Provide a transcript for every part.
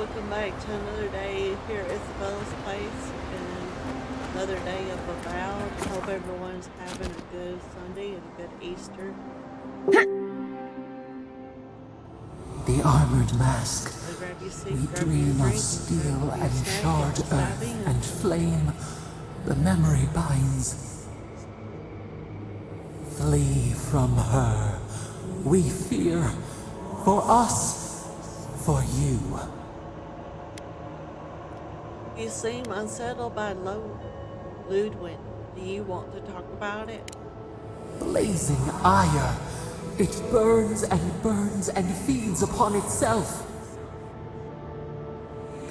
welcome back to another day here at Isabella's place and another day of Avowed. Hope everyone's having a good Sunday and a good Easter. The armored mask. So grab your seat, We grab your dream drink, of steel and snack, charred get your earth savvy, and flame. The memory binds. Flee from her. We fear. For us. For you. You seem unsettled by Ludwig. Do you want to talk about it? Blazing ire. It burns and feeds upon itself.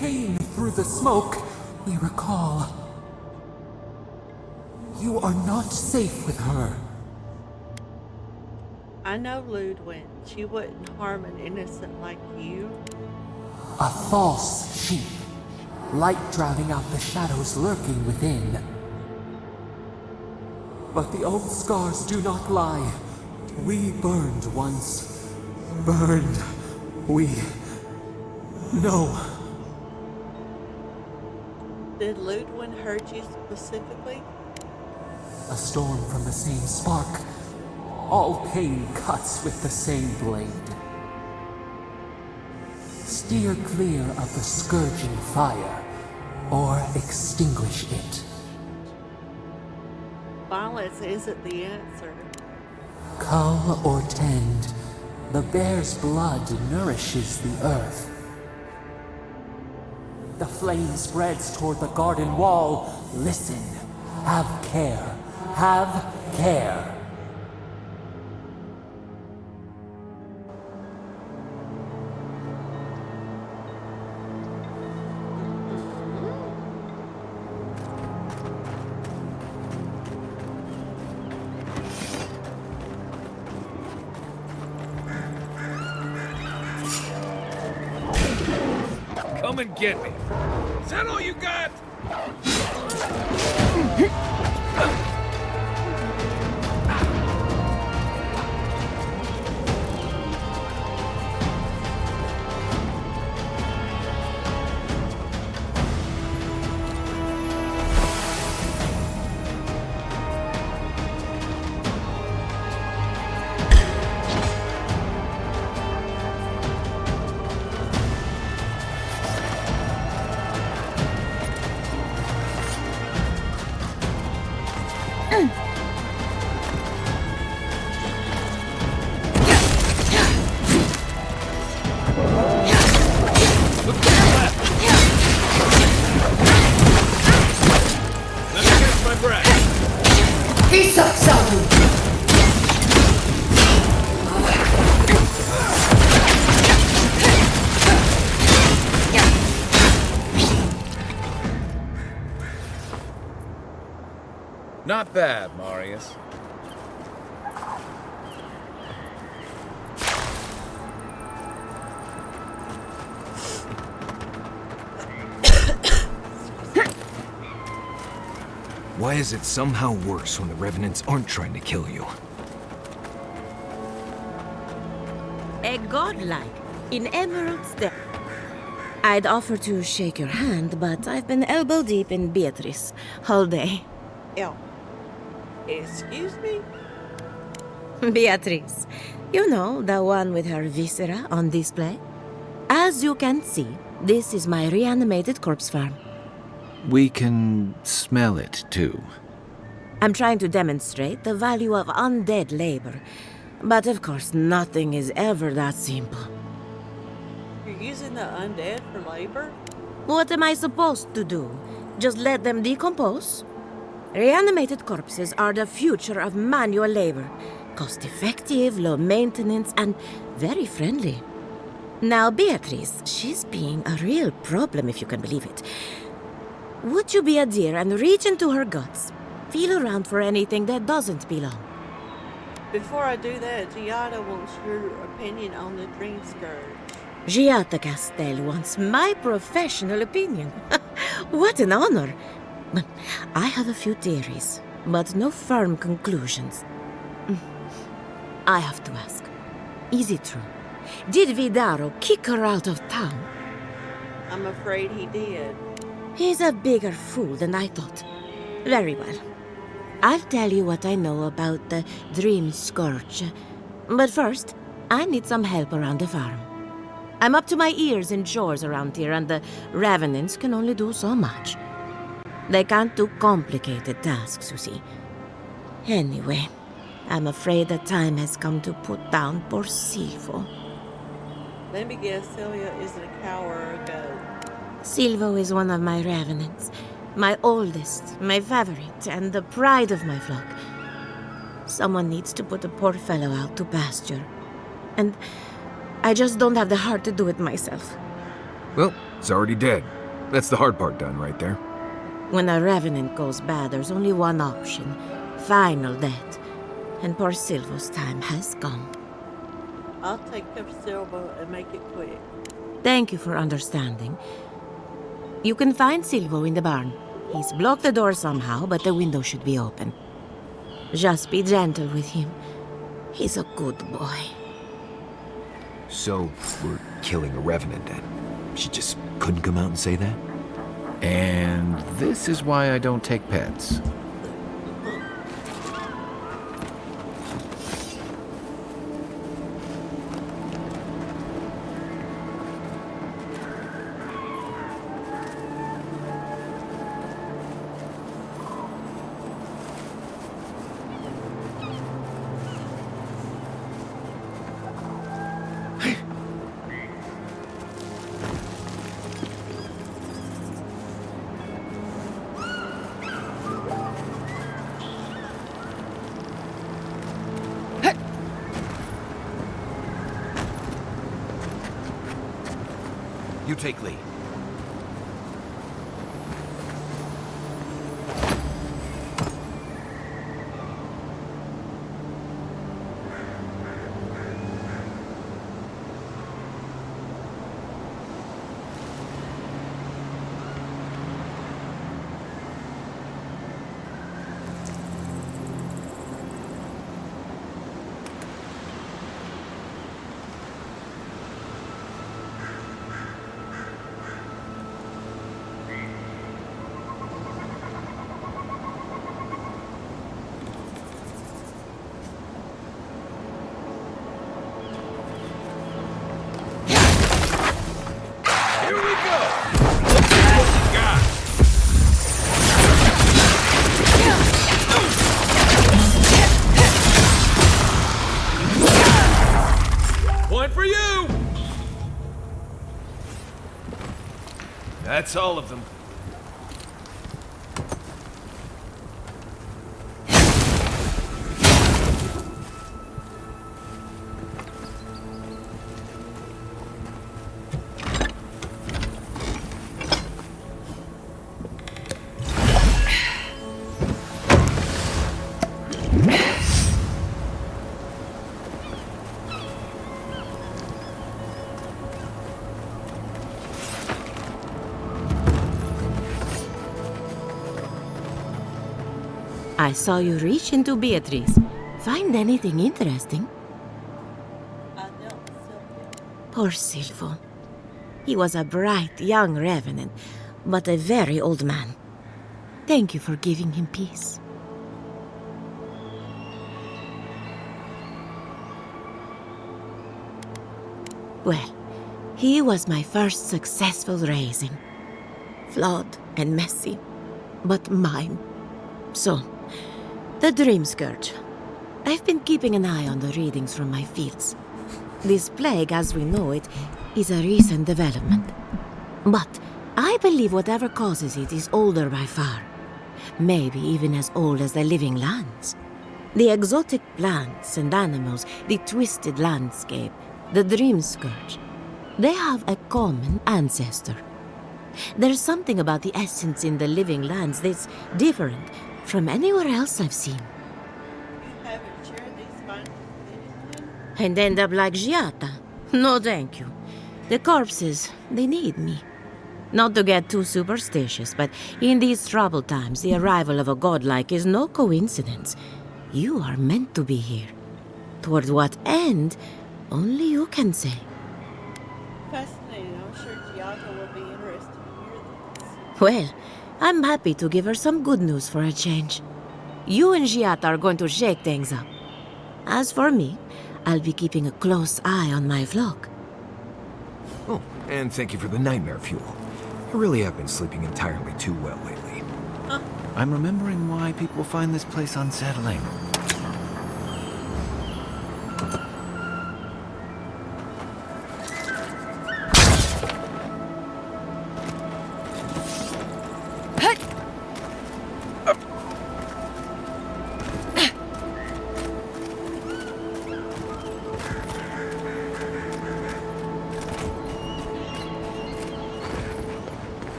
Pain through the smoke, we recall. You are not safe with her. I know Ludwig. She wouldn't harm an innocent like you. A false sheep. Light drowning out the shadows lurking within. But the old scars do not lie. We burned once. Burned. We know. Did Ludwig hurt you specifically? A storm from the same spark. All pain cuts with the same blade. Steer clear of the scourging fire, or extinguish it. Violence isn't the answer. Cull or tend, the bear's blood nourishes the earth. The flame spreads toward the garden wall. Listen. Have care. Have care. Come and get me. Is that all you got? Not bad, Marius. Why is it somehow worse when the Revenants aren't trying to kill you? A godlike in Emerald Stair. I'd offer to shake your hand, but I've been elbow deep in Beatrice all day. Ew. Excuse me? Beatrice, you know, the one with her viscera on display? As you can see, this is my reanimated corpse farm. We can smell it, too. I'm trying to demonstrate the value of undead labor, but of course nothing is ever that simple. You're using the undead for labor? What am I supposed to do? Just let them decompose? Reanimated corpses are the future of manual labor. Cost-effective, low maintenance, and very friendly. Now, Beatrice, she's being a real problem, if you can believe it. Would you be a dear and reach into her guts? Feel around for anything that doesn't belong. Before I do that, Giada wants your opinion on the Dream Scourge. Giada Castel wants my professional opinion. What an honor! I have a few theories, but no firm conclusions. I have to ask, is it true? Did Vidaro kick her out of town? I'm afraid he did. He's a bigger fool than I thought. Very well. I'll tell you what I know about the Dream Scourge. But first, I need some help around the farm. I'm up to my ears in chores around here, and the Revenants can only do so much. They can't do complicated tasks, you see. Anyway, I'm afraid the time has come to put down poor Silvo. Let me guess, Celia isn't a cow or a goat. Silvo is one of my Revenants. My oldest, my favorite, and the pride of my flock. Someone needs to put the poor fellow out to pasture. And I just don't have the heart to do it myself. Well, it's already dead. That's the hard part done right there. When a Revenant goes bad, there's only one option. Final death. And poor Silvo's time has come. I'll take up Silva and make it quick. Thank you for understanding. You can find Silvo in the barn. He's blocked the door somehow, but the window should be open. Just be gentle with him. He's a good boy. So, we're killing a Revenant then. She just couldn't come out and say that? And this is why I don't take pets. You take lead. That's all of them. I saw you reach into Beatrice. Find anything interesting? I dealt with Sylvia. Poor Silvo. He was a bright young Revenant, but a very old man. Thank you for giving him peace. Well, he was my first successful raising. Flawed and messy, but mine. So, the Dream Scourge. I've been keeping an eye on the readings from my fields. This plague, as we know it, is a recent development. But I believe whatever causes it is older by far. Maybe even as old as the living lands. The exotic plants and animals, the twisted landscape, the Dream Scourge. They have a common ancestor. There's something about the essence in the living lands that's different from anywhere else I've seen. You haven't shared these findings with anyone? And end up like Giata. No, thank you. The corpses, they need me. Not to get too superstitious, but in these troubled times, the arrival of a godlike is no coincidence. You are meant to be here. Toward what end, only you can say. Fascinating. I'm sure Giotto will be interested Well, I'm happy to give her some good news for a change. You and Giata are going to shake things up. As for me, I'll be keeping a close eye on my flock. Oh, and thank you for the nightmare fuel. I really have been sleeping entirely too well lately. I'm remembering why people find this place unsettling.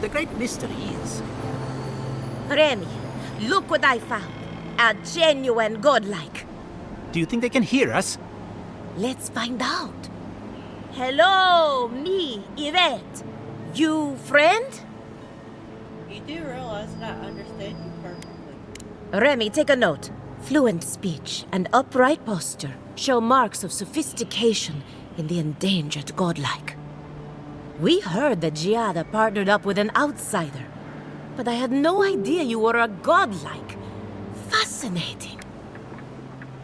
The great mystery is... Remy, look what I found. A genuine godlike. Do you think they can hear us? Let's find out. Hello, me, Yvette. You friend? You do realize that I understand you perfectly. Remy, take a note. Fluent speech and upright posture show marks of sophistication in the endangered godlike. We heard that Giada partnered up with an outsider, but I had no idea you were a godlike. Fascinating.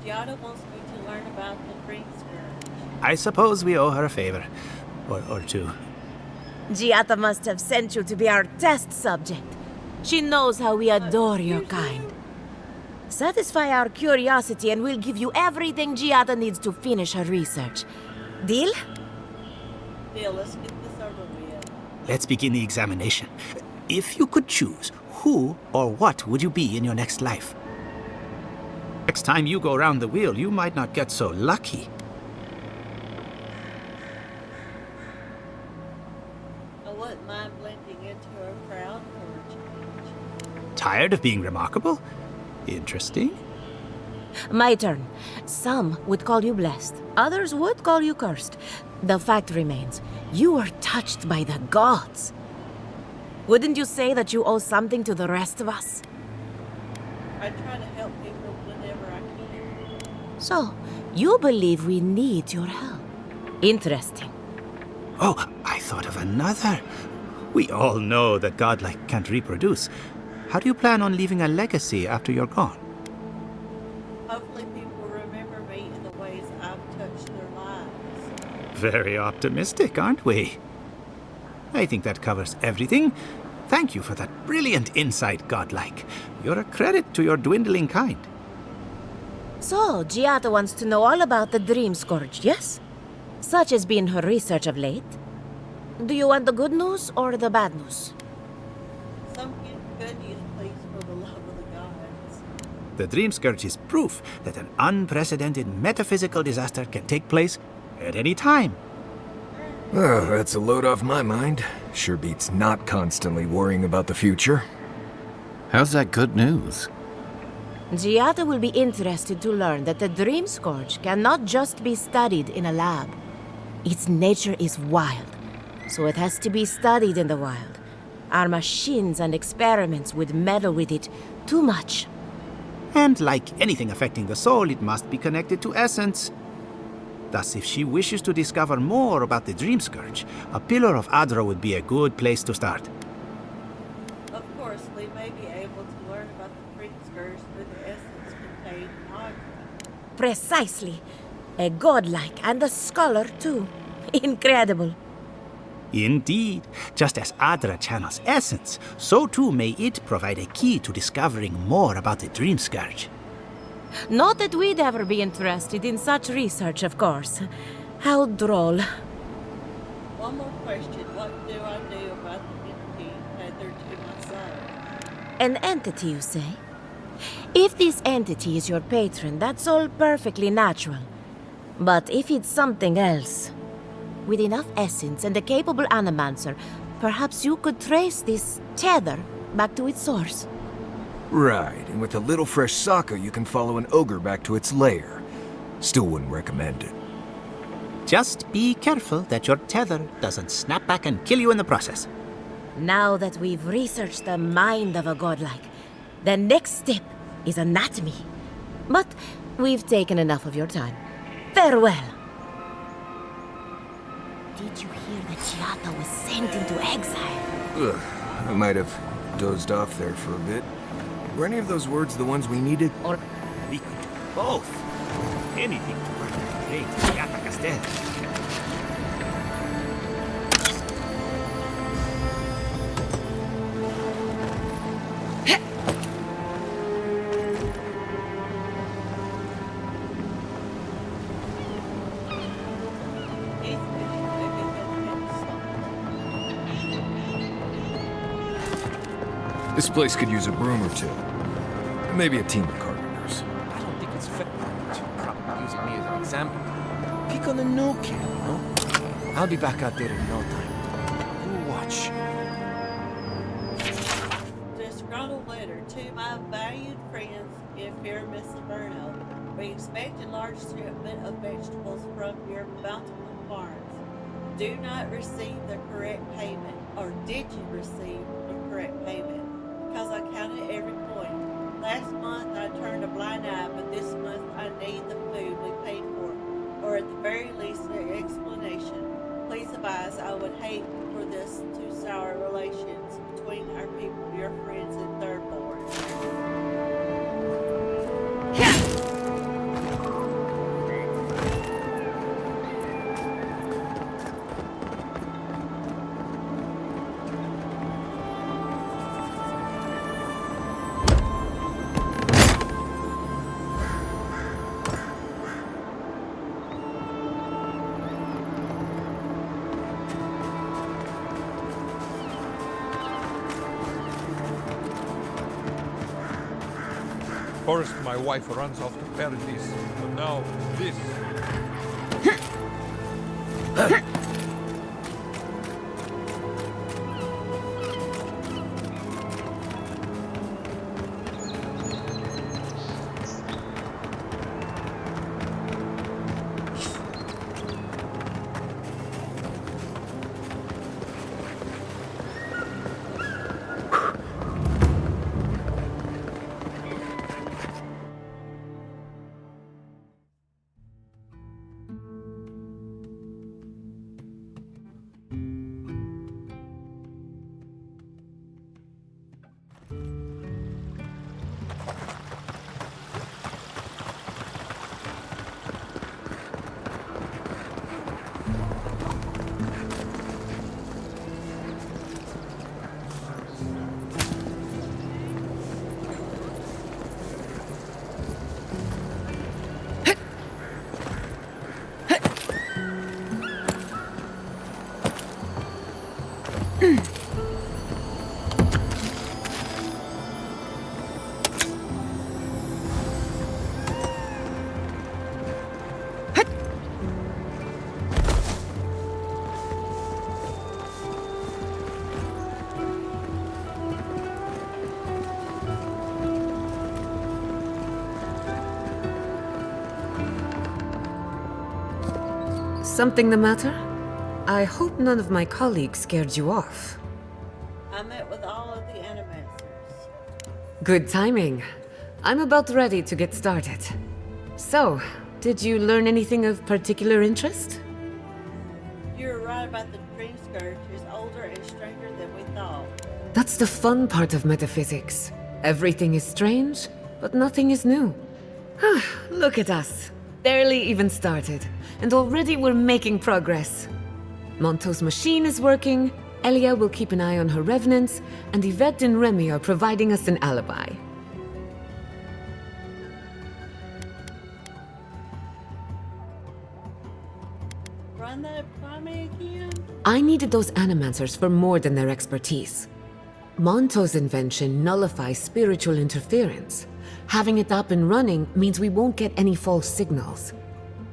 Giada wants me to learn about the Dream Scourge. I suppose we owe her a favor. Or two. Giata must have sent you to be our test subject. She knows how we adore your kind. Satisfy our curiosity and we'll give you everything Giata needs to finish her research. Deal? Deal, let's get this over with. Let's begin the examination. If you could choose, who or what would you be in your next life? Next time you go round the wheel, you might not get so lucky. I wouldn't mind blending into a crowd for a change. Tired of being remarkable? Interesting. My turn. Some would call you blessed. Others would call you cursed. The fact remains, you were touched by the gods. Wouldn't you say that you owe something to the rest of us? I try to help people whenever I can. So, you believe we need your help. Interesting. Oh, I thought of another. We all know that godlike can't reproduce. How do you plan on leaving a legacy after you're gone? Hopefully people remember me in the ways I've touched their lives. Very optimistic, aren't we? I think that covers everything. Thank you for that brilliant insight, godlike. You're a credit to your dwindling kind. So, Giata wants to know all about the Dream Scourge, yes? Such has been her research of late. Do you want the good news or the bad news? Some good news, please, for the love of the gods. The Dream Scourge is proof that an unprecedented metaphysical disaster can take place at any time. Oh, that's a load off my mind. Sure beats not constantly worrying about the future. How's that good news? Giata will be interested to learn that the Dream Scourge cannot just be studied in a lab. Its nature is wild, so it has to be studied in the wild. Our machines and experiments would meddle with it too much. And like anything affecting the soul, it must be connected to essence. Thus, if she wishes to discover more about the Dream Scourge, a pillar of Adra would be a good place to start. Of course, we may be able to learn about the Dream Scourge through the essence contained in Adra. Precisely. A godlike and a scholar, too. Incredible. Indeed, just as Adra channels essence, so too may it provide a key to discovering more about the Dream Scourge. Not that we'd ever be interested in such research, of course. How droll. One more question. What do I do about the entity tethered to my soul? An entity, you say? If this entity is your patron, that's all perfectly natural. But if it's something else, with enough essence and a capable animancer, perhaps you could trace this tether back to its source. Right, and with a little fresh soccer, you can follow an ogre back to its lair. Still wouldn't recommend it. Just be careful that your tether doesn't snap back and kill you in the process. Now that we've researched the mind of a godlike, the next step is anatomy. But we've taken enough of your time. Farewell. Did you hear that Chiata was sent into exile? Ugh, I might have dozed off there for a bit. Were any of those words the ones we needed? Or We could do both. Anything to bring the great Yata Castel. He's This place could use a broom or two. Maybe a team of carpenters. I don't think it's fair that you're probably using me as an example. Pick on a new kid, you know? I'll be back out there in no time. You watch. Disgruntled letter to my valued friends in fair Miss Inferno. We expect a large shipment of vegetables from your bountiful farms. Do not receive the correct payment, or did you receive the correct payment? Because I counted every point. Last month I turned a blind eye, but this month I need the food we paid for, or at the very least an explanation. Please advise, I would hate for this to sour relations between our people, your friends and third board. First, my wife runs off to paradise, but now this. Something the matter? I hope none of my colleagues scared you off. I met with all of the animators. Good timing. I'm about ready to get started. So, did you learn anything of particular interest? You're right about the dream scourge is older and stranger than we thought. That's the fun part of metaphysics. Everything is strange, but nothing is new. Look at us. Barely even started, and already we're making progress. Monto's machine is working, Elia will keep an eye on her revenants, and Yvette and Remy are providing us an alibi. Run that by me again? I needed those animancers for more than their expertise. Monto's invention nullifies spiritual interference. Having it up and running means we won't get any false signals.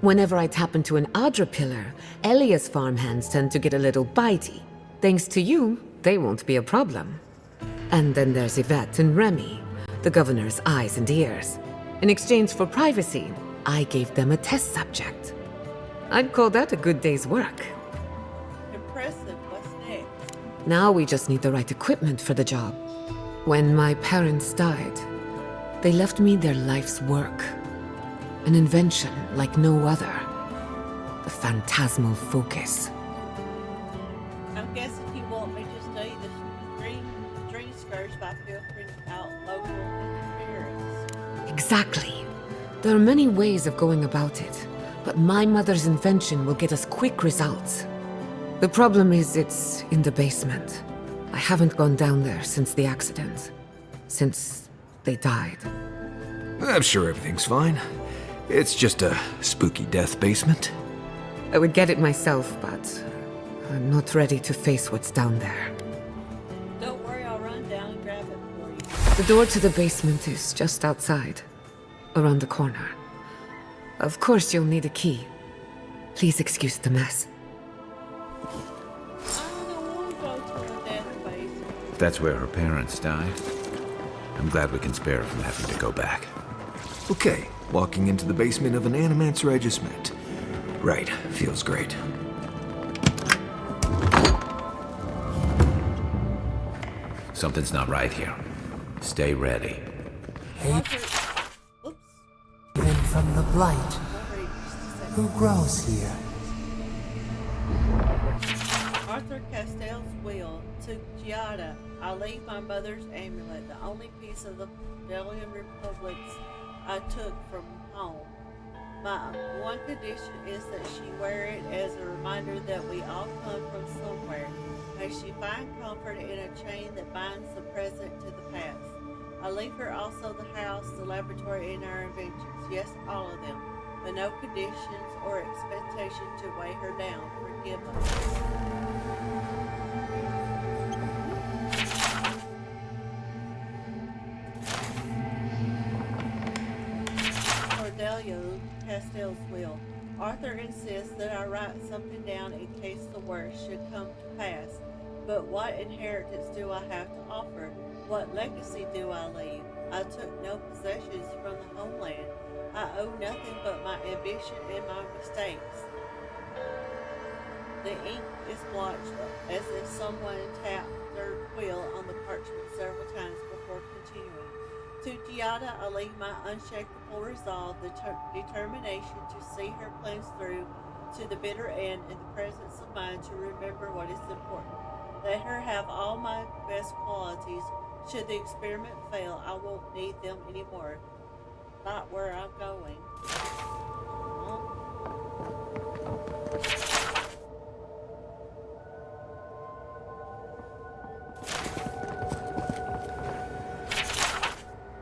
Whenever I tap into an Adra pillar, Elia's farmhands tend to get a little bitey. Thanks to you, they won't be a problem. And then there's Yvette and Remy, the governor's eyes and ears. In exchange for privacy, I gave them a test subject. I'd call that a good day's work. Impressive. What's next? Now we just need the right equipment for the job. When my parents died, they left me their life's work. An invention like no other. The phantasmal focus. I'm guessing you want me to study the dream scourge by filtering out local interference. Exactly. There are many ways of going about it, but my mother's invention will get us quick results. The problem is it's in the basement. I haven't gone down there since the accident. Since they died. I'm sure everything's fine. It's just a spooky death basement. I would get it myself, but I'm not ready to face what's down there. Don't worry, I'll run down and grab it for you. The door to the basement is just outside, around the corner. Of course you'll need a key. Please excuse the mess. I don't want to go to a death basement. That's where her parents died. I'm glad we can spare her from having to go back. Okay, walking into the basement of an animancer I just met. Right, feels great. Something's not right here. Stay ready. Oops. Even from the blight, Already just a second. who grows here? Arthur Castell's will to Giada. I leave my mother's amulet, the only piece of the Delian Republics I took from home. My one condition is that she wear it as a reminder that we all come from somewhere. May she find comfort in a chain that binds the present to the past. I leave her also the house, the laboratory, and our inventions. Yes, all of them. But no conditions or expectation to weigh her down. Forgive us. Cordelia Castell's will. Arthur insists that I write something down in case the worst should come to pass. But what inheritance do I have to offer? What legacy do I leave? I took no possessions from the homeland. I owe nothing but my ambition and my mistakes. The ink is blotched as if someone tapped their quill on the parchment several times before continuing. To Giada, I leave my unshakable resolve, the determination to see her plans through to the bitter end, and the presence of mind to remember what is important. Let her have all my best qualities. Should the experiment fail, I won't need them anymore. Not where I'm going.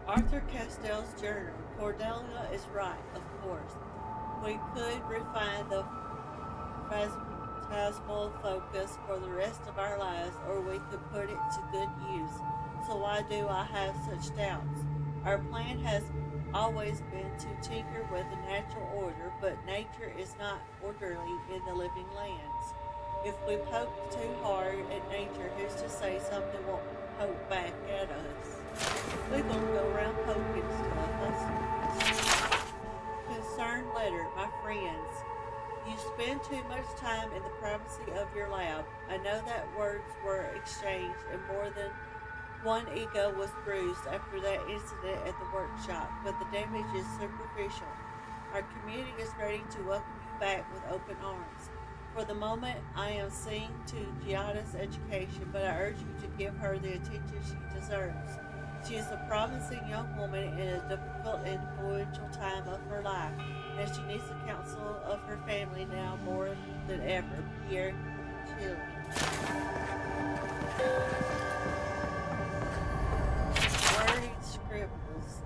Arthur Castell's journal. Cordelia is right, of course. We could refine the phantasmal focus for the rest of our lives, or we could put it to good use. So why do I have such doubts? Our plan has always been to tinker with the natural order, but nature is not orderly in the living lands. If we poke too hard at nature, who's to say something won't poke back at us? We're gonna go around poking stuff. Concerned letter, my friends. You spend too much time in the privacy of your lab. I know that words were exchanged and more than one ego was bruised after that incident at the workshop, but the damage is superficial. Our community is ready to welcome you back with open arms. For the moment, I am seeing to Giada's education, but I urge you to give her the attention she deserves. She is a promising young woman in a difficult and influential time of her life, and she needs the counsel of her family now more than ever. Pierre Chile. Worried scribbles.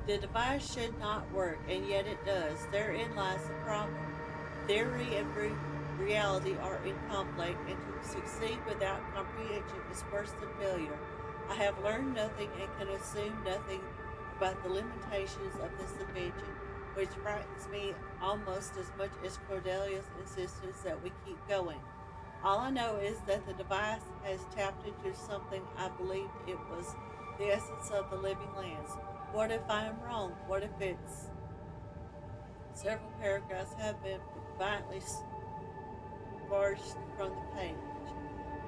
The device should not work, and yet it does. Therein lies the problem. Theory and reality are in conflict, and to succeed without comprehension is worse than failure. I have learned nothing and can assume nothing about the limitations of this invention, which frightens me almost as much as Cordelia's insistence that we keep going. All I know is that the device has tapped into something I believed it was the essence of the living lands. What if I am wrong? What if it's several paragraphs have been violently forged from the page?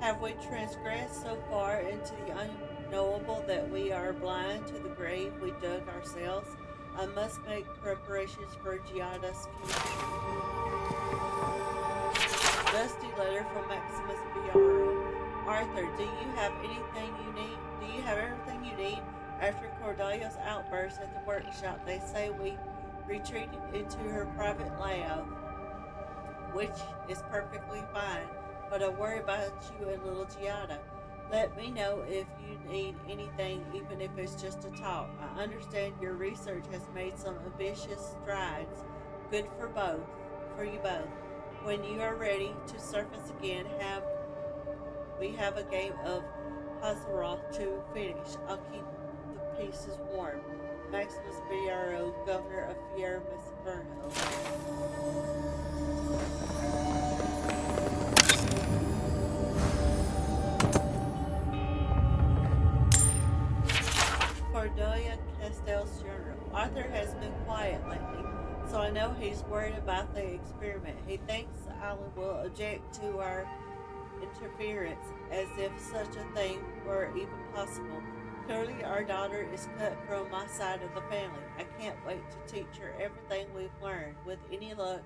Have we transgressed so far into the unknowable that we are blind to the grave we dug ourselves? I must make preparations for Giada's future. Dusty letter from Maximus Biaro. Arthur, do you have anything you need? Do you have everything you need? After Cordelia's outburst at the workshop, they say we retreated into her private lab, which is perfectly fine, but I worry about you and little Giada. Let me know if you need anything, even if it's just a talk. I understand your research has made some ambitious strides. Good for you both. When you are ready to surface again, we have a game of Hazaroth to finish. I'll keep the pieces warm. Maximus Biaro, Governor of Fiera Misaverno. Cordelia Castell's journal. Arthur has been quiet lately, so I know he's worried about the experiment. He thinks Alan will object to our interference, as if such a thing were even possible. Clearly, our daughter is cut from my side of the family. I can't wait to teach her everything we've learned. With any luck,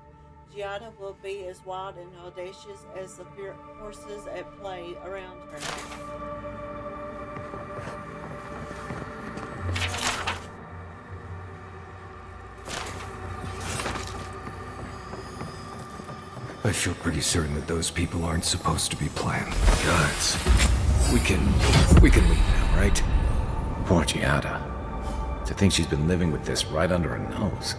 Giada will be as wild and audacious as the forces at play around her. I feel pretty certain that those people aren't supposed to be playing. Guys, we can leave now, right? Poor Giada. To think she's been living with this right under her nose.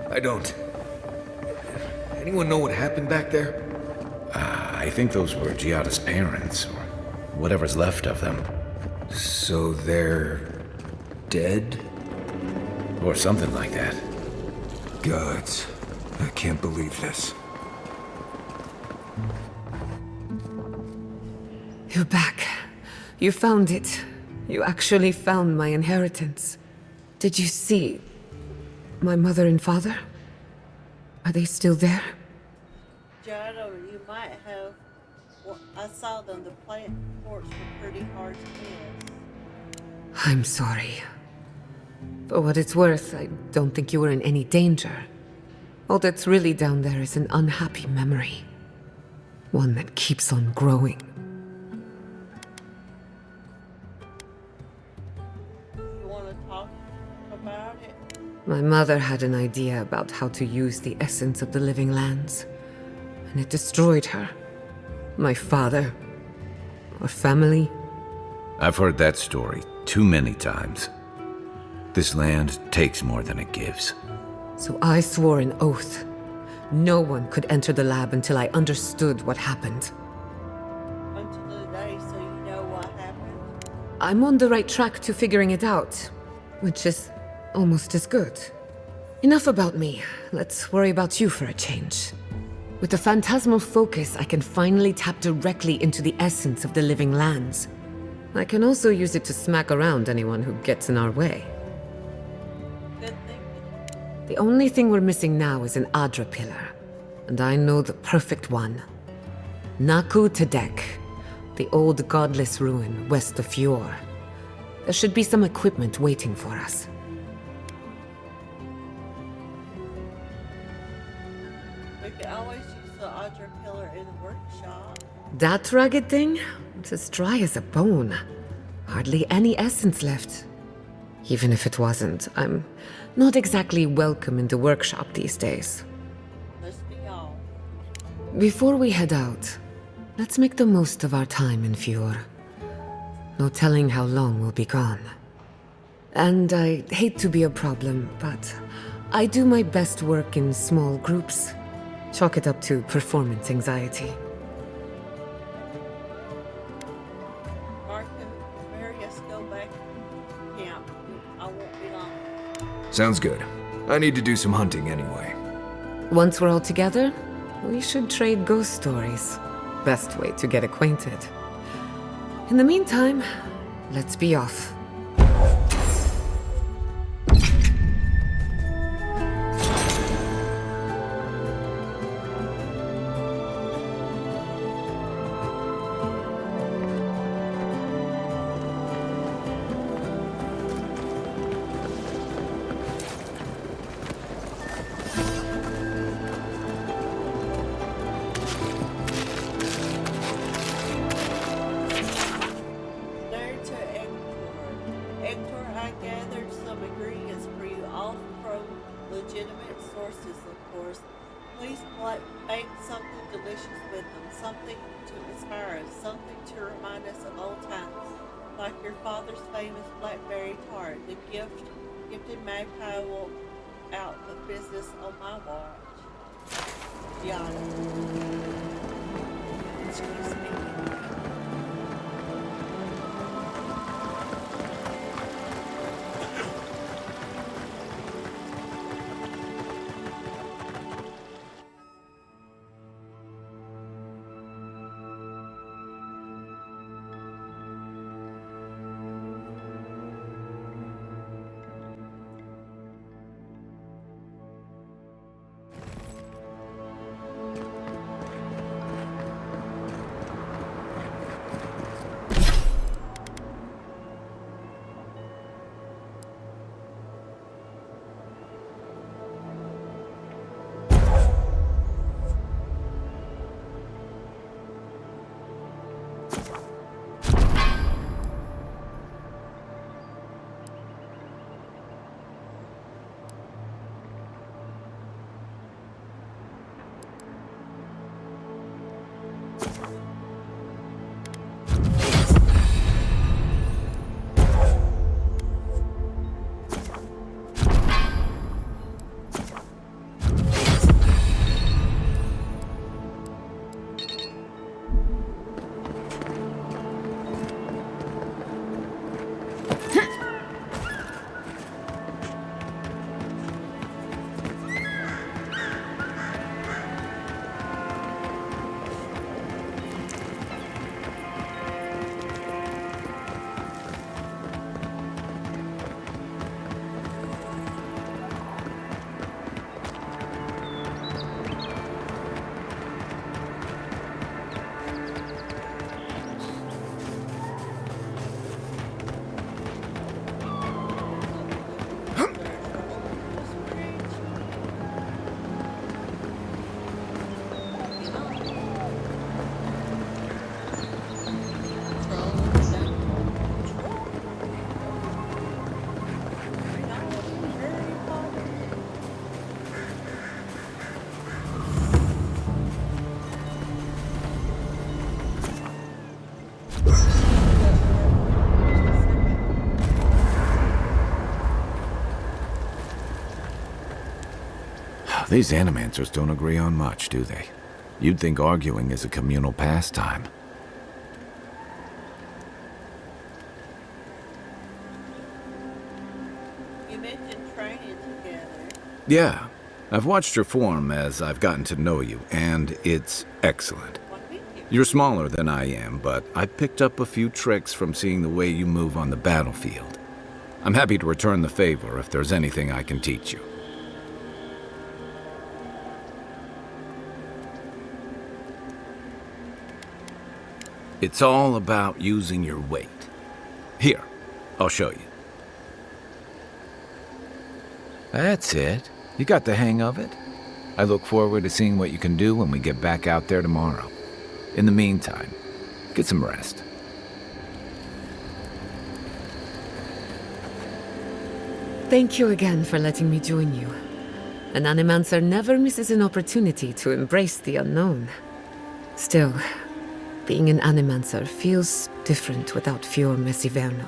I don't. Anyone know what happened back there? I think those were Giada's parents, or whatever's left of them. So they're dead? Or something like that. Gods, I can't believe this. You're back. You found it. You actually found my inheritance. Did you see my mother and father? Are they still there? Giada, you might have. Well, I saw them. The plant forts were pretty hard to miss. I'm sorry. For what it's worth, I don't think you were in any danger. All that's really down there is an unhappy memory. One that keeps on growing. You want to talk about it? My mother had an idea about how to use the essence of the living lands, and it destroyed her. My father, our family. I've heard that story too many times. This land takes more than it gives. So I swore an oath. No one could enter the lab until I understood what happened. Until today, so you know what happened? I'm on the right track to figuring it out, which is almost as good. Enough about me. Let's worry about you for a change. With the phantasmal focus, I can finally tap directly into the essence of the living lands. I can also use it to smack around anyone who gets in our way. Good thinking. The only thing we're missing now is an Adra pillar. and I know the perfect one. Naku Tedek, the old godless ruin west of Fjord. There should be some equipment waiting for us. We could always use the Audra pillar in the workshop. That rugged thing? It's as dry as a bone. Hardly any essence left. Even if it wasn't, I'm not exactly welcome in the workshop these days. Let's be all. Before we head out, let's make the most of our time in Fjord. No telling how long we'll be gone. And I hate to be a problem, but I do my best work in small groups. Chalk it up to performance anxiety. Marco, Mary, us go back to camp. I won't be long. Sounds good. I need to do some hunting anyway. Once we're all together, we should trade ghost stories. Best way to get acquainted. In the meantime, let's be off. There to Hector, I gathered some ingredients for you, all from legitimate sources, of course. Please bake something delicious with them, something to inspire us, something to remind us of old times, like your father's famous blackberry tart. The gifted magpie will out of business on my watch. Yada. Excuse me. These animancers don't agree on much, do they? You'd think arguing is a communal pastime. You mentioned training together. Yeah, I've watched your form as I've gotten to know you, and it's excellent. Well, thank you. You're smaller than I am, but I picked up a few tricks from seeing the way you move on the battlefield. I'm happy to return the favor if there's anything I can teach you. It's all about using your weight. Here, I'll show you. That's it. You got the hang of it. I look forward to seeing what you can do when we get back out there tomorrow. In the meantime, get some rest. Thank you again for letting me join you. An animancer never misses an opportunity to embrace the unknown. Still, being an animancer feels different without Fior Messiverno.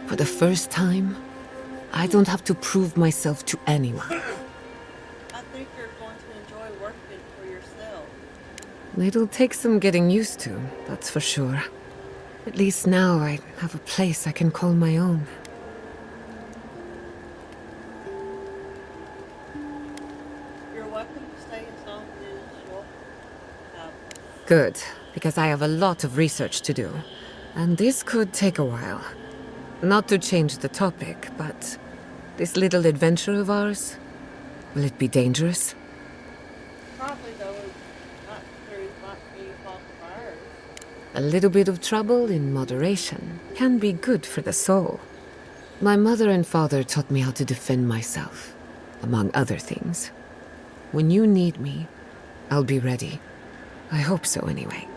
For the first time, I don't have to prove myself to anyone. I think you're going to enjoy working for yourself. It'll take some getting used to, that's for sure. At least now I have a place I can call my own. You're welcome to stay as long as you'll have. Good, because I have a lot of research to do, and this could take a while. Not to change the topic, but this little adventure of ours, will it be dangerous? Probably, though, not through might be off fires. A little bit of trouble in moderation can be good for the soul. My mother and father taught me how to defend myself, among other things. When you need me, I'll be ready. I hope so, anyway.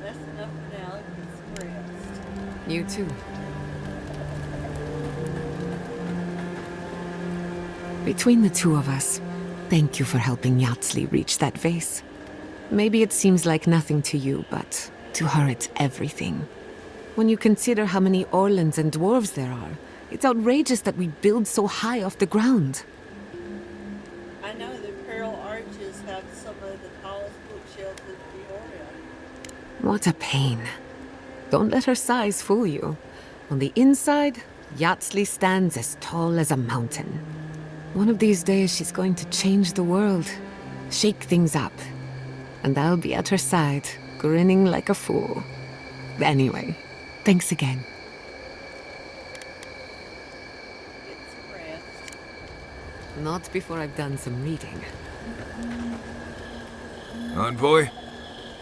That's enough for now. Get some rest. You too. Between the two of us, thank you for helping Yatsli reach that vase. Maybe it seems like nothing to you, but to her it's everything. When you consider how many Orlans and dwarves there are, it's outrageous that we build so high off the ground. I know the Imperial Arches have some of the tallest bookshelves in Peoria. What a pain. Don't let her size fool you. On the inside, Yatsli stands as tall as a mountain. One of these days she's going to change the world, shake things up. And I'll be at her side, grinning like a fool. Anyway, thanks again. Get some rest. Not before I've done some reading. Envoy?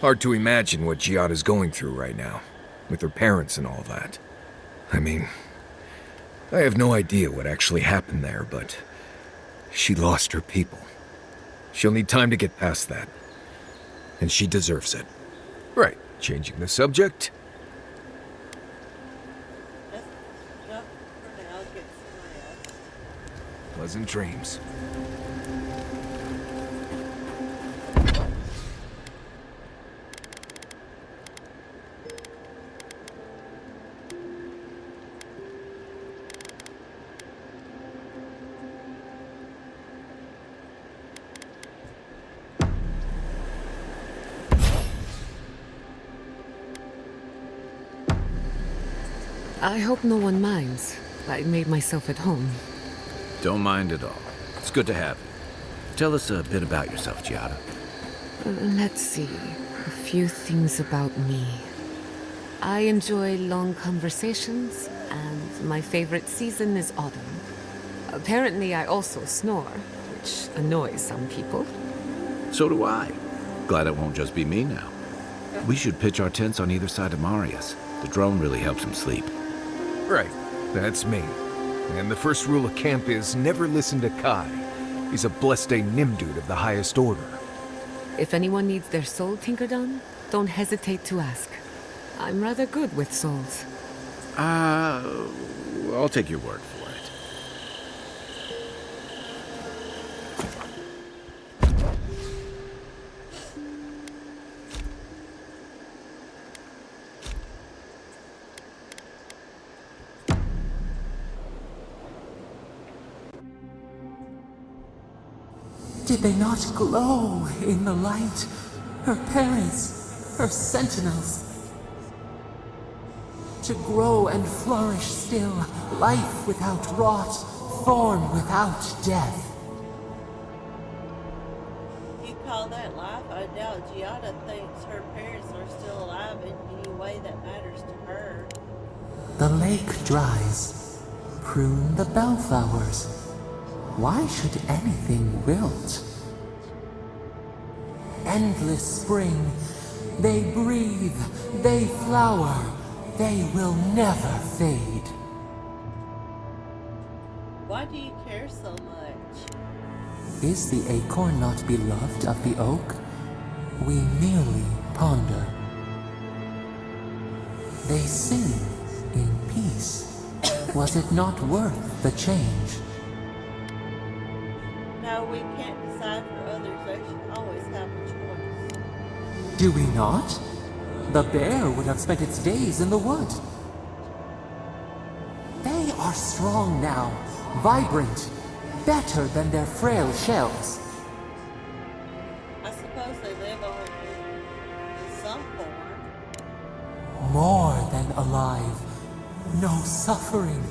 Hard to imagine what Giada's going through right now, with her parents and all that. I mean, I have no idea what actually happened there, but she lost her people. She'll need time to get past that. And she deserves it. Right, changing the subject. That's enough for now. Get some rest. Pleasant dreams. I hope no one minds. I made myself at home. Don't mind at all. It's good to have you. Tell us a bit about yourself, Giada. Let's see. A few things about me. I enjoy long conversations, and my favorite season is autumn. Apparently, I also snore, which annoys some people. So do I. Glad it won't just be me now. We should pitch our tents on either side of Marius. The drone really helps him sleep. Right, that's me. And the first rule of camp is never listen to Kai. He's a blessed Nimdude of the highest order. If anyone needs their soul tinkered on, don't hesitate to ask. I'm rather good with souls. I'll take your word for it. Did they not glow in the light? Her parents, her sentinels. To grow and flourish still, life without rot, form without death. You call that life? I doubt Giada thinks her parents are still alive in any way that matters to her. The lake dries. Prune the bellflowers. Why should anything wilt? Endless spring, They breathe, they flower, they will never fade. Why do you care so much? Is the acorn not beloved of the oak? We merely ponder. They sing in peace. Was it not worth the change? No, we can't decide for others. They should always have a choice. Do we not? The bear would have spent its days in the wood. They are strong now, vibrant, better than their frail shells. I suppose they live on in some form. More than alive. No suffering.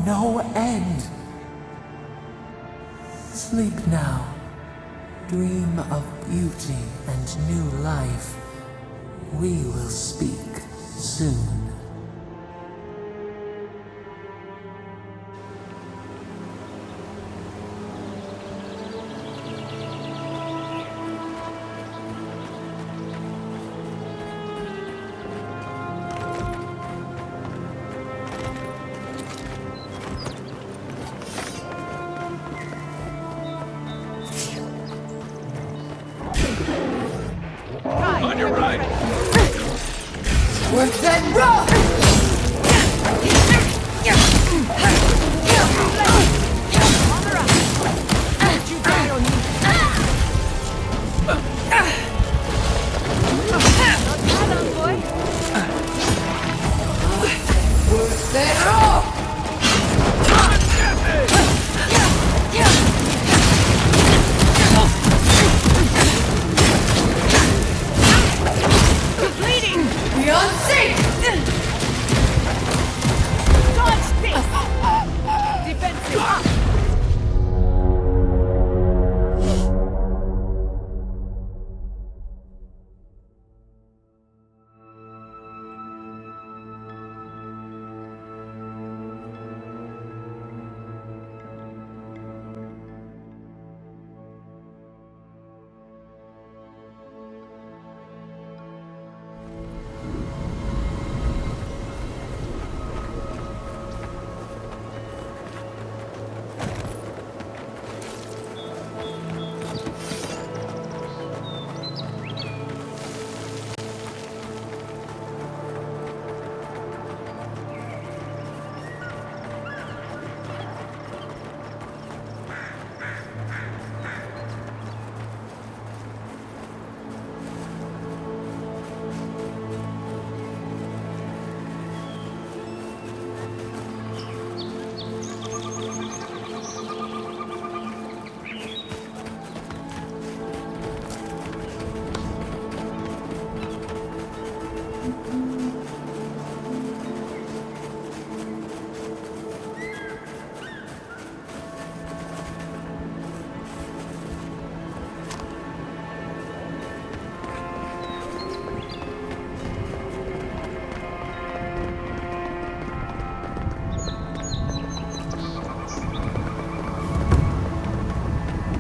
No end. Sleep now. Dream of beauty and new life. We will speak soon. On your right! Worth that rock! Worth that rock!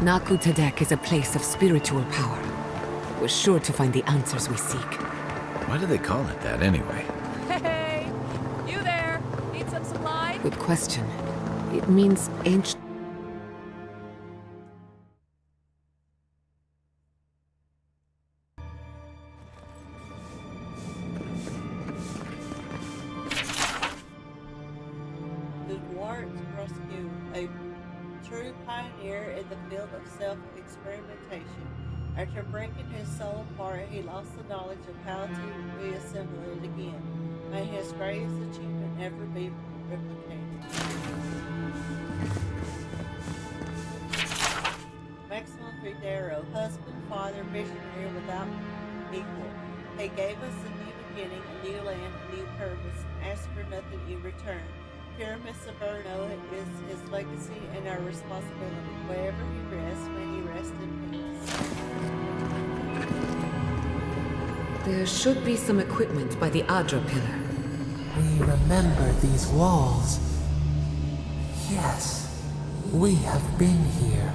Naku Tadek is a place of spiritual power. We're sure to find the answers we seek. Why do they call it that anyway? Hey! You there! Need some supplies? Good question. It means ancient. The Dwarfs rescue a true pioneer in the field of self-experimentation. After breaking his soul apart, he lost the knowledge of how to reassemble it again. May his greatest achievement never be replicated. Maximum Fidero, husband, father, visionary without equal. He gave us a new beginning, a new land, a new purpose, and asked for nothing in return. Pyramus Averno is his legacy and our responsibility. Wherever he rests, may he rest in peace. There should be some equipment by the Adra pillar. We remember these walls. Yes, we have been here.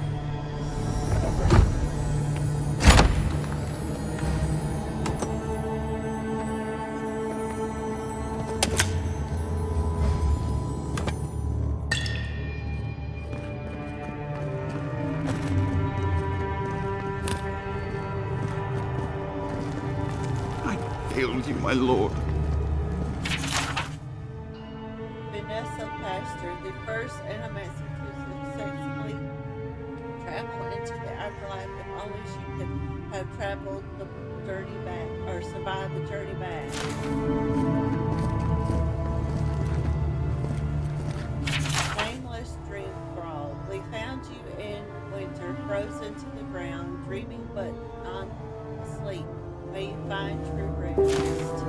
with you, my lord. Vanessa Pastor, the first animator to successfully travel into the afterlife if only she could have traveled the journey back, or survived the journey back. Nameless dream frog, we found you in winter, frozen to the ground, dreaming but not asleep. May you find true rest.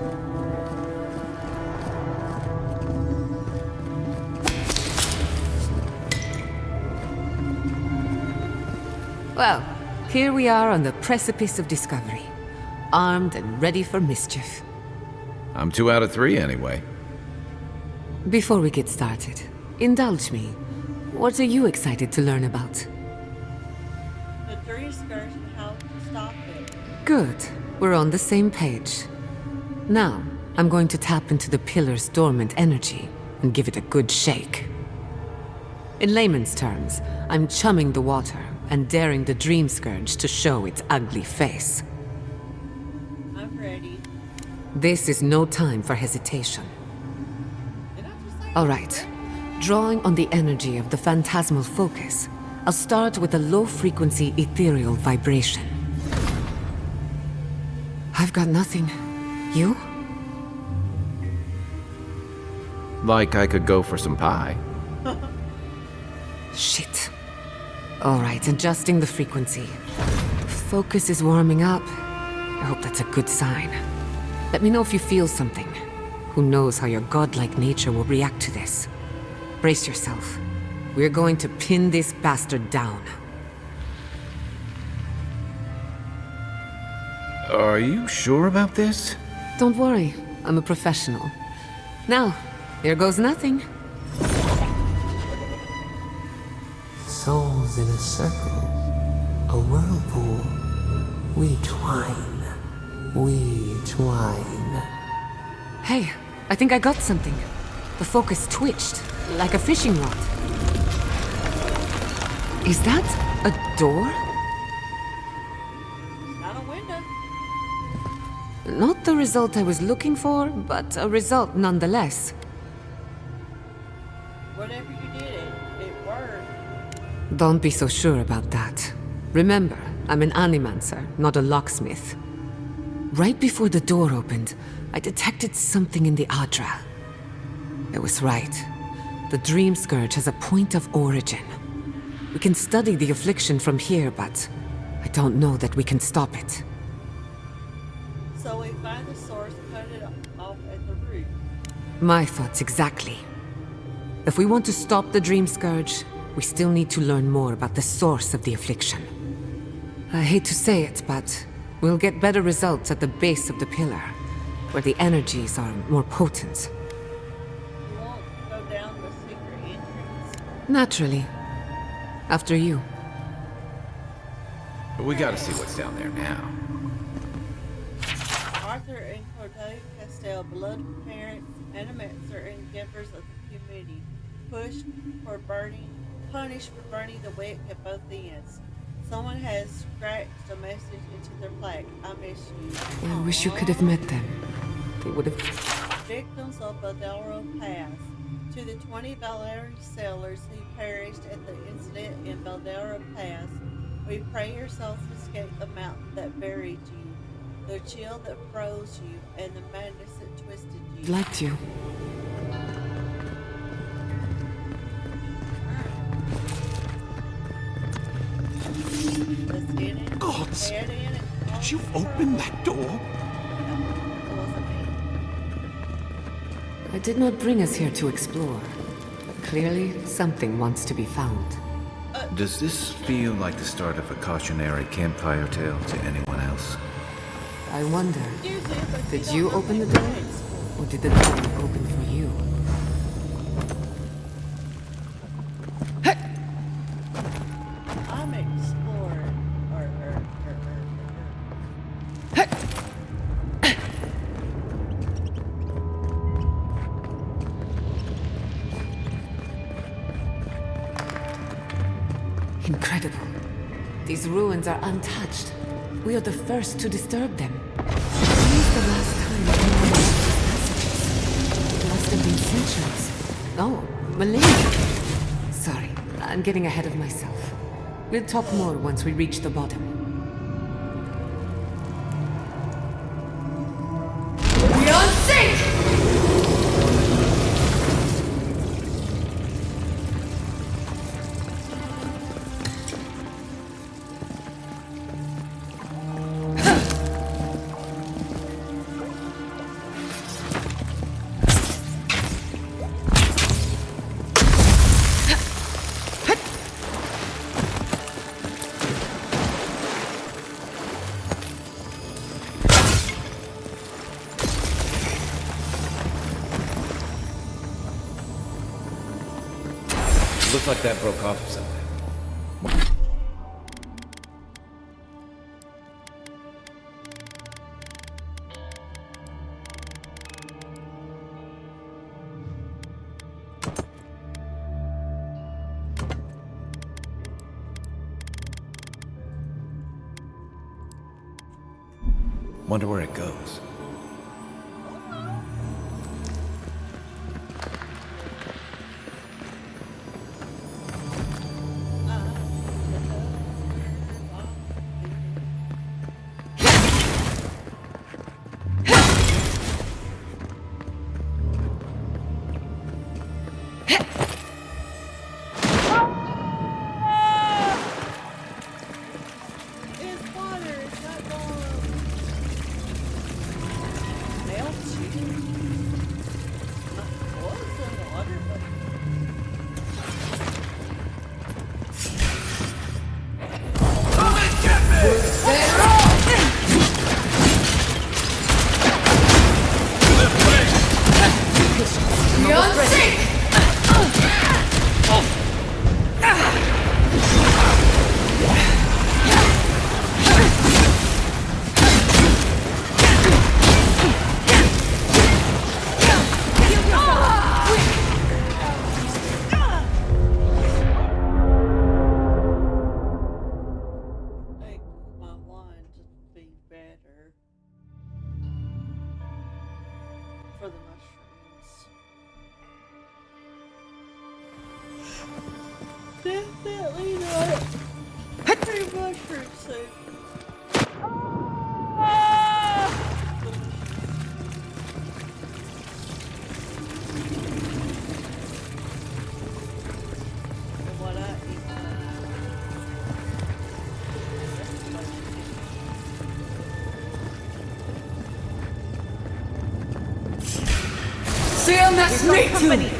Well, here we are on the precipice of discovery, armed and ready for mischief. I'm 2 out of 3 anyway. Before we get started, indulge me. What are you excited to learn about? The dream scourge and how to stop it. Good. We're on the same page. Now, I'm going to tap into the pillar's dormant energy and give it a good shake. In layman's terms, I'm chumming the water and daring the dream scourge to show its ugly face. I'm ready. This is no time for hesitation. Did I just say All right. Drawing on the energy of the phantasmal focus, I'll start with a low-frequency ethereal vibration. I've got nothing. You? Like I could go for some pie. Shit. All right, adjusting the frequency. Focus is warming up. I hope that's a good sign. Let me know if you feel something. Who knows how your godlike nature will react to this. Brace yourself. We're going to pin this bastard down. Are you sure about this? Don't worry, I'm a professional. Now, here goes nothing. Souls in a circle, a whirlpool. We twine, we twine. Hey, I think I got something. The focus twitched, like a fishing rod. Is that a door? not a window? Not the result I was looking for, but a result nonetheless. Whatever you did, it worked. Don't be so sure about that. Remember, I'm an animancer, not a locksmith. Right before the door opened, I detected something in the Adra. I was right. The Dream Scourge has a point of origin. We can study the affliction from here, but I don't know that we can stop it. So we find the source, cut it off at the root. My thoughts exactly. If we want to stop the Dream Scourge, we still need to learn more about the source of the affliction. I hate to say it, but we'll get better results at the base of the pillar, where the energies are more potent. You won't go down the secret entrance. Naturally. After you. But we gotta see what's down there now. Arthur and Cordelia Castell, beloved parents, animators, and givers of the community, punished for burning the wick at both ends. Someone has scratched a message into their plaque. I miss you. I wish you could have met them. They would have... Victims of Valdero Pass. To the 20 Valerian sailors who perished at the incident in Valdero Pass, we pray your souls escape the mountain that buried you, the chill that froze you, and the madness that twisted you. liked you. Let's get in. Gods! Head in and Did you open that door? It wasn't me. I did not bring us here to explore, but clearly something wants to be found. Does this feel like the start of a cautionary campfire tale to anyone else? I wonder, Use it, but did don't you know open the what door? it is. Or did the door open for you? I'm exploring. Incredible. These ruins are untouched. We are the first to disturb them. When is the last time dimensions. Oh, millennia. Sorry, I'm getting ahead of myself. We'll talk more once we reach the bottom. Beyond sync! Looks like that broke off something. Wonder where it goes. It's water. It's not going. Melt you. Not close in the water, but. Beyond sync! Make my wand be better for the mushrooms. Definitely not free mushroom soup. And what I eat. CMS mate company!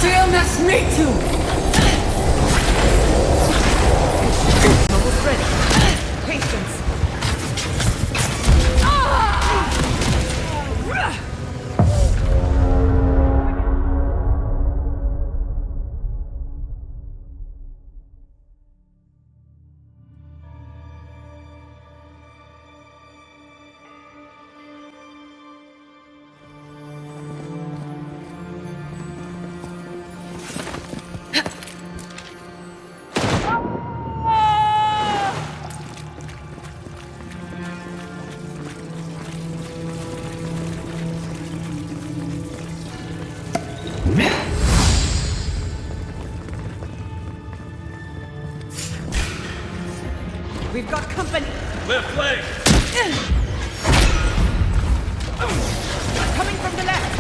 CMS mate too! Almost ready. Patience. We've got company! Left leg! Coming from the left!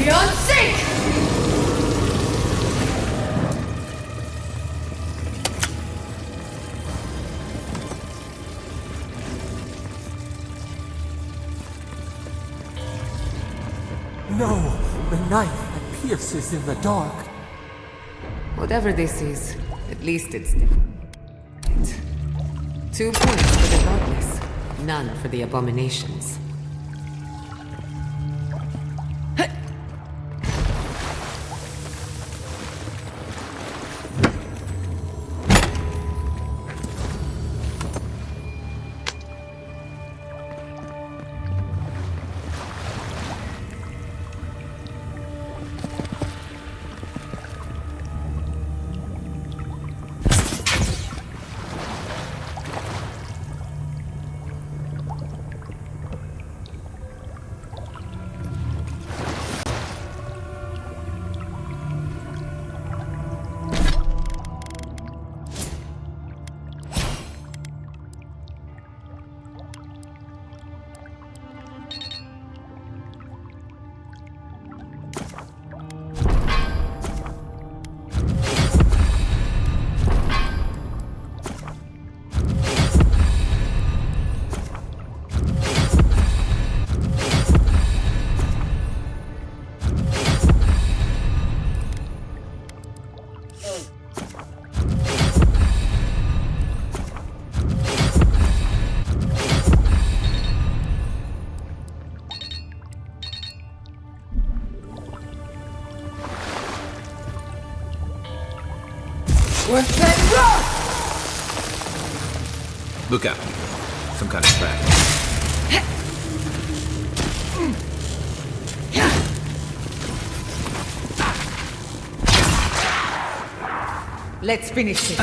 Beyond sync! No! The knife that pierces in the dark. Whatever this is, at least it's different. 2 points for the godless, none for the abominations. Look out. Some kind of trap. Let's finish this.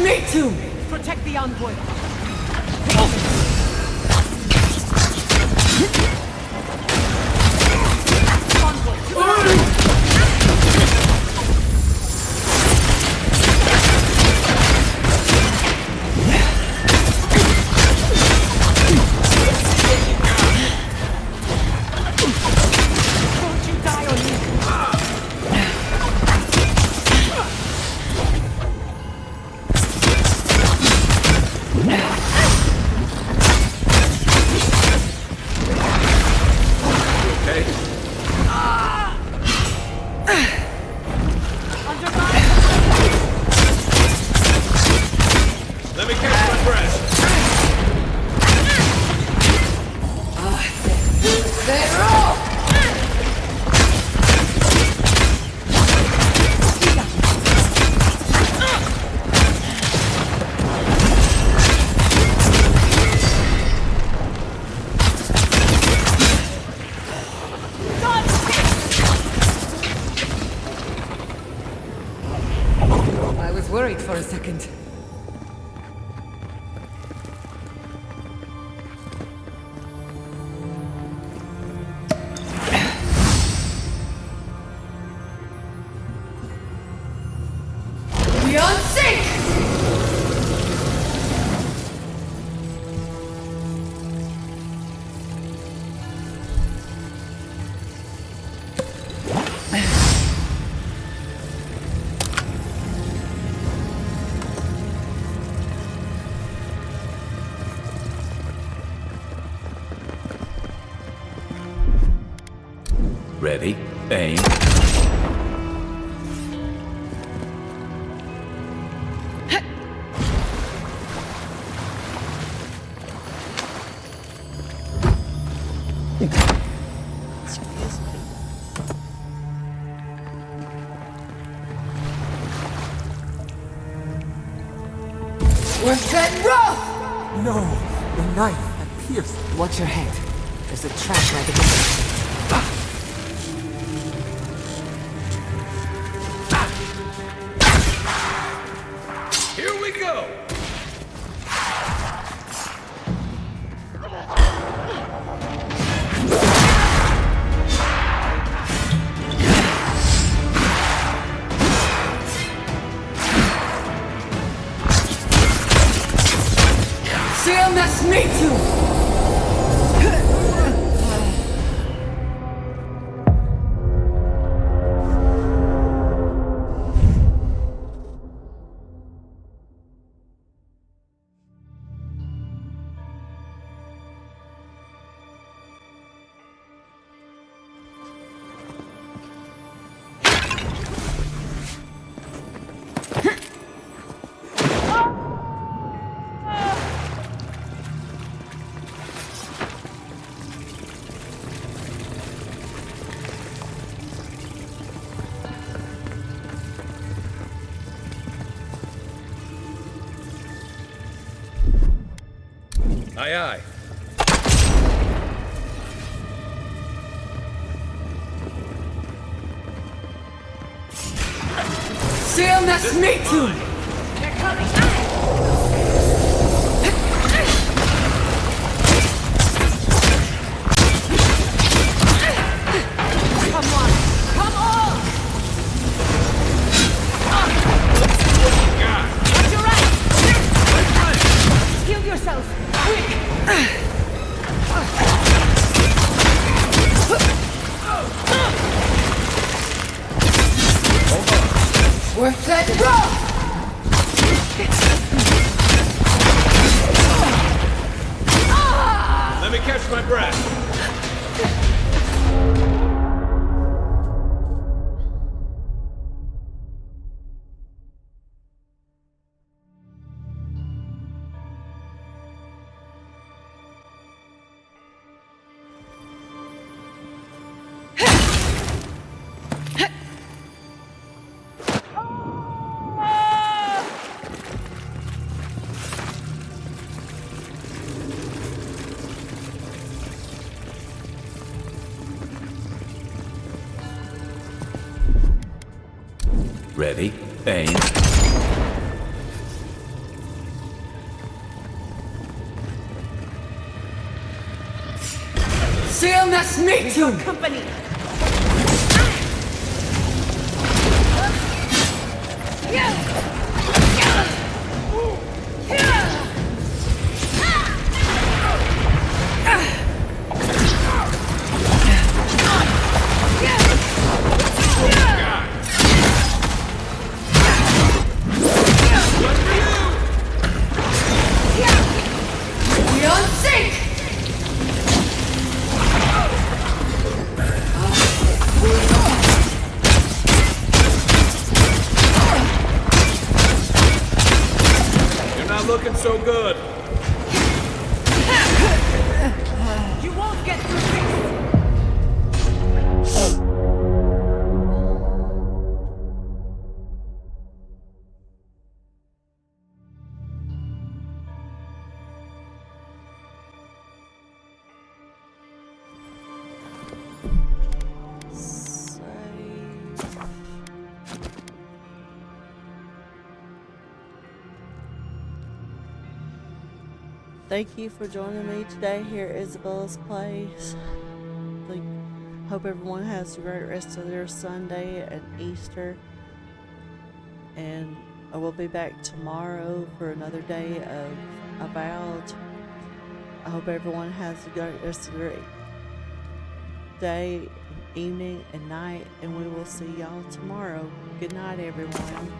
Me too! Protect the envoy! worried for a second. Beyond sync! Ready, aim. What's that rough? No, the knife had pierced. Watch your head. There's a trap right against it. Here we go! Stillness meet you! Aye, aye. Stillness meet you! They're coming! Come on! Come on! Watch your right! Heal yourself! Quick! What's that rough? Let me catch my breath. Ready, aim. Stillness meet you! Company! Beyond sync! You're not looking so good. You won't get through this! Thank you for joining me today here at Isabella's Place. Hope everyone has a great rest of their Sunday and Easter. And I will be back tomorrow for another day of Avowed. I hope everyone has a great rest of their day, evening, and night. And we will see y'all tomorrow. Good night, everyone.